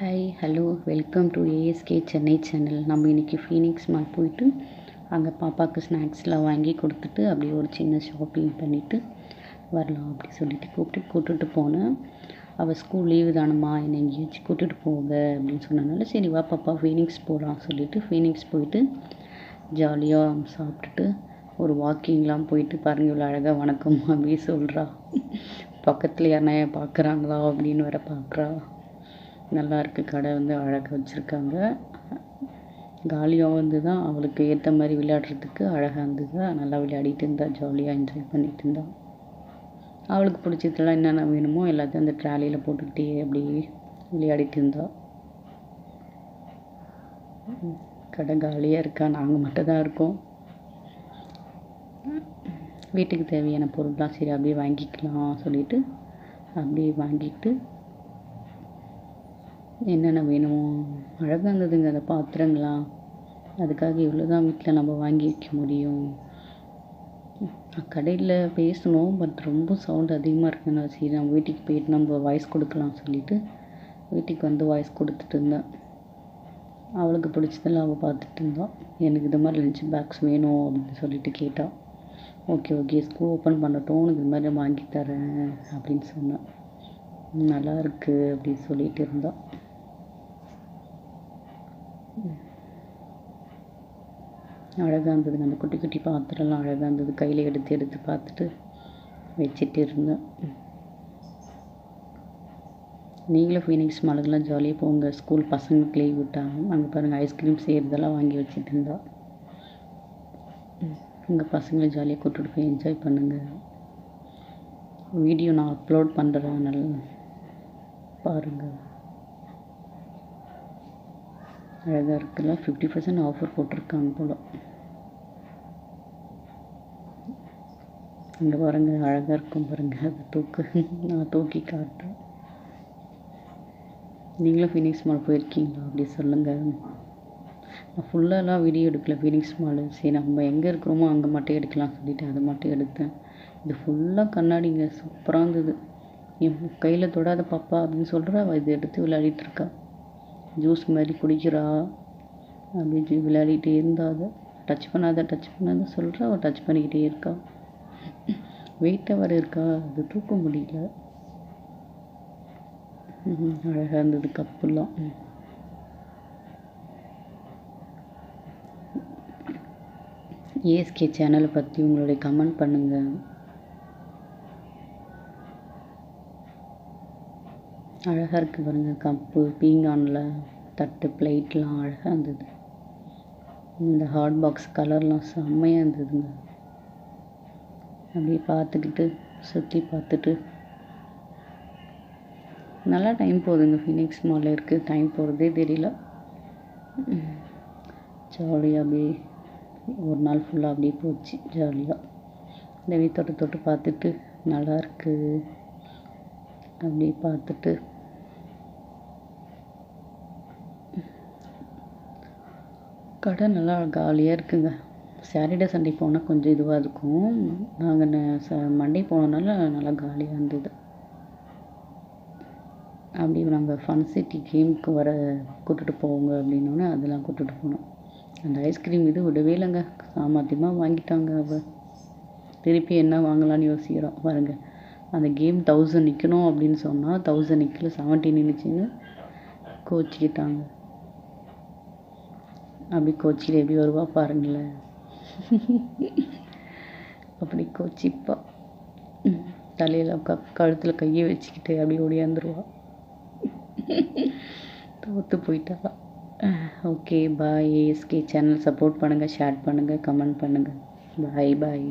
Hi hello welcome to ASK Chennai channel. நம்ம இன்றைக்கி Phoenix mall போயிட்டு அங்கே பாப்பாவுக்கு ஸ்நாக்ஸ்லாம் வாங்கி கொடுத்துட்டு அப்படியே ஒரு சின்ன ஷாப்பிங் பண்ணிவிட்டு வரலாம் அப்படி சொல்லிட்டு கூப்பிட்டுட்டு போனேன். அவள் ஸ்கூல் லீவு தானம்மா என்னை எங்கேயாச்சும் கூப்பிட்டுட்டு போங்க அப்படின்னு சொன்னனால சரி வா பாப்பா ஃபீனிக்ஸ் போகலாம் சொல்லிவிட்டு ஃபீனிக்ஸ் போயிட்டு ஜாலியாக சாப்பிட்டுட்டு ஒரு வாக்கிங்லாம் போயிட்டு பாருங்கள் இவ்வளோ அழகாக வணக்கம் அப்படின்னு சொல்கிறா. பக்கத்தில் யாருனா பார்க்குறாங்களா அப்படின்னு வேற பார்க்குறா. நல்லா இருக்குது. கடை வந்து அழகாக வச்சுருக்காங்க. காலியாக வந்து தான் அவளுக்கு ஏற்ற மாதிரி விளையாடுறதுக்கு அழகாக இருந்தது. நல்லா விளையாடிட்டு இருந்தா, ஜாலியாக என்ஜாய் பண்ணிகிட்டு இருந்தா. அவளுக்கு பிடிச்சதெல்லாம் என்னென்ன வேணுமோ எல்லாத்தையும் அந்த ட்ராலியில் போட்டுக்கிட்டே அப்படியே விளையாடிட்டு இருந்தா. கடை காலியாக இருக்கா, நாங்கள் மட்டும் தான் இருக்கோம். வீட்டுக்கு தேவையான பொருள்லாம் சரி அப்படியே வாங்கிக்கலாம் சொல்லிவிட்டு அப்படியே வாங்கிட்டு என்னென்ன வேணுமோ அழகாக இருந்ததுங்க அந்த பாத்திரங்களாம். அதுக்காக இவ்வளோ தான் வீட்டில் நம்ம வாங்கி வைக்க முடியும். கடையில் பேசணும், பட் ரொம்ப சவுண்ட் அதிகமாக இருக்குன்னு சரி நம்ம வீட்டுக்கு போயிட்டு நம்ம வாய்ஸ் கொடுக்கலாம் சொல்லிவிட்டு வீட்டுக்கு வந்து வாய்ஸ் கொடுத்துட்டு இருந்தேன். அவளுக்கு பிடிச்சதெல்லாம் அவள் பார்த்துட்டு இருந்தான். எனக்கு இது மாதிரி லஞ்ச் பேக்ஸ் வேணும் அப்படின்னு சொல்லிட்டு கேட்டாள். ஓகே ஸ்கூல் ஓப்பன் பண்ணட்டும் உனக்கு இது மாதிரி வாங்கி தரேன் அப்படின்னு சொன்னேன். நல்லா இருக்குது அப்படின்னு சொல்லிட்டு இருந்தான். அழகாக இருந்ததுங்க அந்த குட்டி குட்டி பாத்திரம்லாம் அழகாக இருந்தது. கையில் எடுத்து பார்த்துட்டு வச்சுட்டு இருந்தேன். நீங்களும் ஃபீனிக்ஸ் மாலுக்கெல்லாம் ஜாலியாக போங்க. ஸ்கூல் பசங்களுக்கு லீவ் விட்டாங்க. அங்கே பாருங்கள் ஐஸ்கிரீம் செய்கிறதெல்லாம் வாங்கி வச்சுட்டு இருந்தா. உங்கள் பசங்களை ஜாலியாக கூப்பிட்டு போய் என்ஜாய் பண்ணுங்கள். வீடியோ நான் அப்லோட் பண்ணுறேன், நல்லா பாருங்கள். அழகாக இருக்குல்ல, 50% ஆஃபர் போட்டிருக்காங்க போல். இங்கே பாருங்கள் அழகாக இருக்கும் பாருங்கள். அது நான் தூக்கி காட்டுறேன். நீங்களும் ஃபீனிக்ஸ் மால் போயிருக்கீங்களா அப்படி சொல்லுங்கள். நான் ஃபுல்லாலாம் வீடியோ எடுக்கல ஃபீனிக்ஸ் மால். சரி நம்ம எங்கே இருக்கிறோமோ அங்கே மட்டும் எடுக்கலாம் சொல்லிவிட்டு அதை மட்டும் எடுத்தேன். இது ஃபுல்லாக கண்ணாடிங்க, சூப்பராக இருந்தது. என் கையில் தொடாத பாப்பா அப்படின்னு சொல்கிறா. அவள் இதை எடுத்து விளையாடிட்டுருக்கா. ஜூஸ் மாதிரி குடிக்கிறா அப்படின்னு விளையாடிட்டே இருந்தா. அதை டச் பண்ணாத சொல்கிறா. அவள் டச் பண்ணிக்கிட்டே இருக்கா. வெயிட்டாக வர இருக்கா, அது தூக்க முடியல. அழகாக இருந்தது கப்புலாம். ஏஎஸ்கே சேனலை பற்றி உங்களுடைய கமெண்ட் பண்ணுங்கள். அழகாக இருக்குது பாருங்கள். கப்பு, பீங்கானில் தட்டு, பிளேட்லாம் அழகாக இருந்தது. இந்த ஹாட் பாக்ஸ் கலர்லாம் செம்மையாக இருந்ததுங்க. அப்படியே பார்த்துக்கிட்டு சுற்றி பார்த்துட்டு நல்லா டைம் போகுதுங்க. ஃபீனிக்ஸ் மாலில் இருக்குது, டைம் போகிறதே தெரியல. ஜாலியாக அப்படியே ஒரு நாள் ஃபுல்லாக அப்படியே போச்சு ஜாலியாக. இந்த தொட்டு பார்த்துட்டு நல்லா இருக்குது அப்படியே பார்த்துட்டு கடை நல்லா காலியாக இருக்குங்க. சாட்டர்டே சண்டே போனால் கொஞ்சம் இதுவாக இருக்கும். நாங்கள் மண்டே போனதுனால நல்லா காலியாக இருந்தது. அப்படி நாங்கள் ஃபன் சிட்டி கேமுக்கு வர கூப்பிட்டுட்டு போவோங்க அப்படின்னோடனே அதெல்லாம் கூப்பிட்டுட்டு போனோம். அந்த ஐஸ்கிரீம் இது விடவே இல்லைங்க. சாமர்த்தியமாக வாங்கிட்டாங்க. அவள் திருப்பி என்ன வாங்கலான்னு யோசிக்கிறோம் பாருங்கள். அந்த கேம் 1000 நிற்கணும் அப்படின்னு சொன்னால் 1000 நிற்கல, 70 நின்றுச்சின்னு கோச்சிக்கிட்டாங்க. அப்படி கோச்சியில் எப்படி வருவா பாருங்களேன். அப்படி கோச்சிப்பா தலையில் கழுத்தில் கையை வச்சுக்கிட்டு அப்படியே ஓடியாந்துருவா. தோற்று போயிட்டா. Okay bye. ASK channel support பண்ணுங்கள், ஷேர் பண்ணுங்கள், கமெண்ட் பண்ணுங்கள். பாய்.